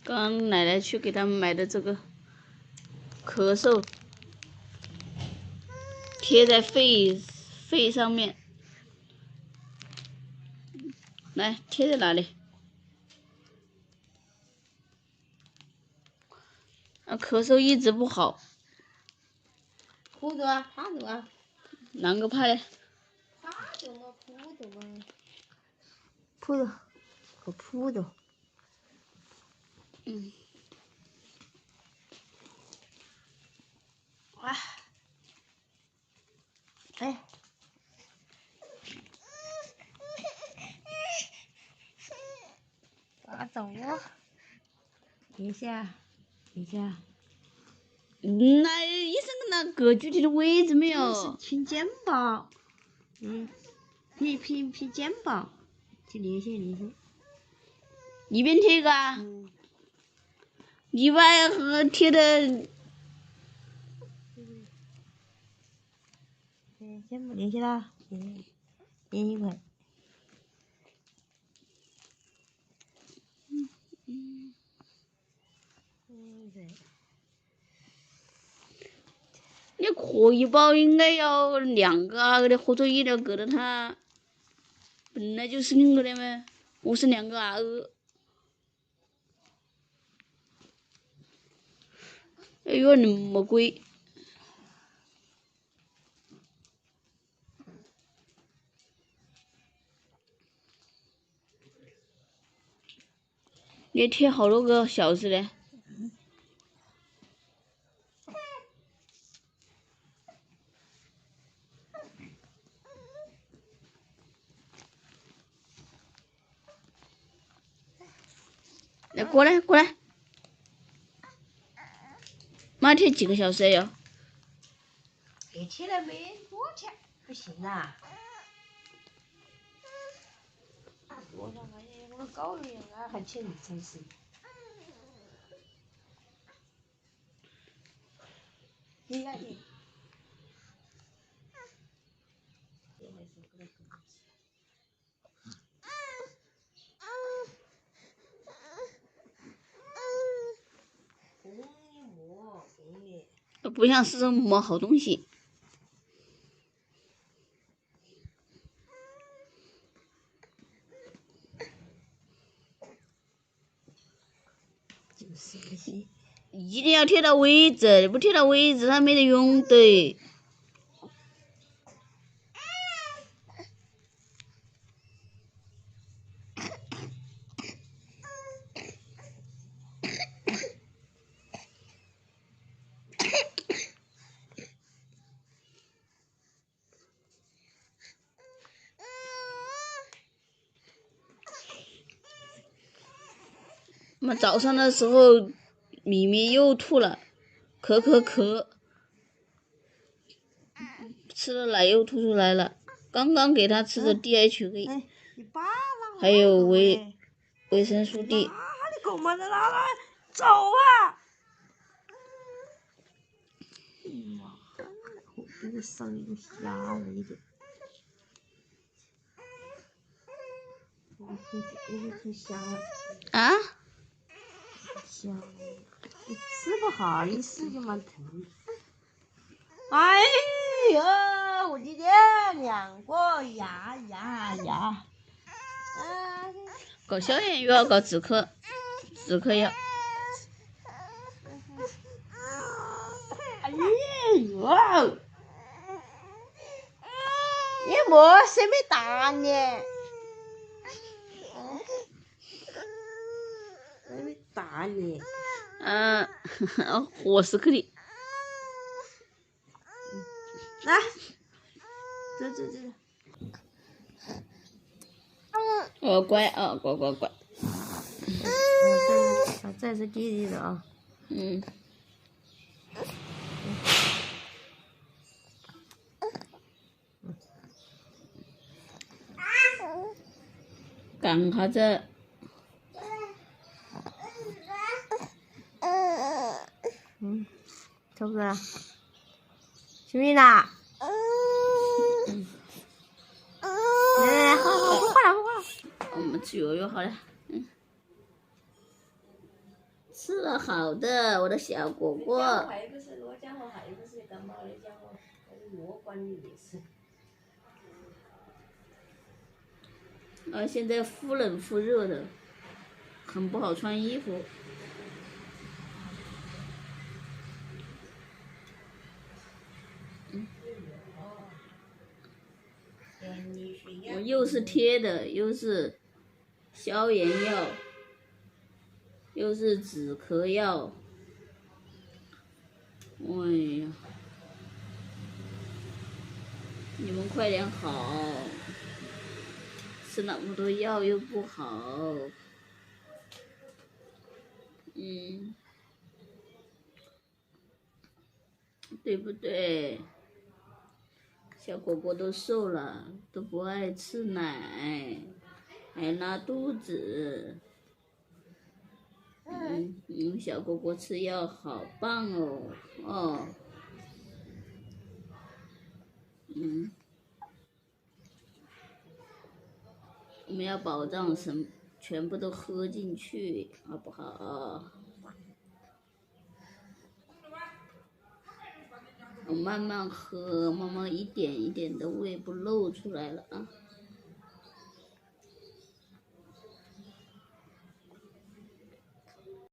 刚奶奶去给他们买的这个咳嗽，贴在肺上面。来，贴在哪里？咳嗽一直不好。铺着啊，趴着啊。啷个趴嘞？趴着嘛，铺着嘛。铺着，可铺着。哇！哎。抓走啊！一下，一下。那医生跟他个具体的位置没有？是拼肩膀。拼肩膀，去连线。一边贴个啊？你把贴的。肩膀连起了，连一块。你可医保应该要2个啊，或者医疗给了他，本来就是2个的嘛，我是2个啊。哎呦，那么贵！你贴好多个小时的。来，过来。妈贴几个小时要？贴了没多天，不行啊。多少玩意我搞一样啊，还贴真是。你来贴。不像是什么好东西。就是不行。一定要贴到位置，不贴到位置它没得用的。妈早上的时候，咪咪又吐了，咳，吃了奶又吐出来了。刚刚给他吃的 DHA，还有维生素 D。你干嘛在那来？走啊！妈，我这个声音瞎了一点。我挺瞎了。啊？瞎了，你吃不好意思就蛮疼。哎呀，我今天2个牙。搞消炎又要搞止咳药。哎呦！你莫谁没打你？谁没打你？我是克的。来，这。哦，乖啊，乖。这是弟弟的啊。干啥子？是不是？行不行啦？来，好，不画了。我们吃药药好了，吃了好的，我的小果果。还不是罗家伙，还不是感冒的家伙，我管你也是。现在忽冷忽热的，很不好穿衣服。我又是贴的，又是消炎药，又是止咳药。哎呀，你们快点好，吃那么多药又不好。对不对？小果果都瘦了，都不爱吃奶，还拉肚子。小果果吃药好棒哦，我们要保障全部都喝进去，好不好？我慢慢喝，慢慢一点一点的胃部露出来了啊。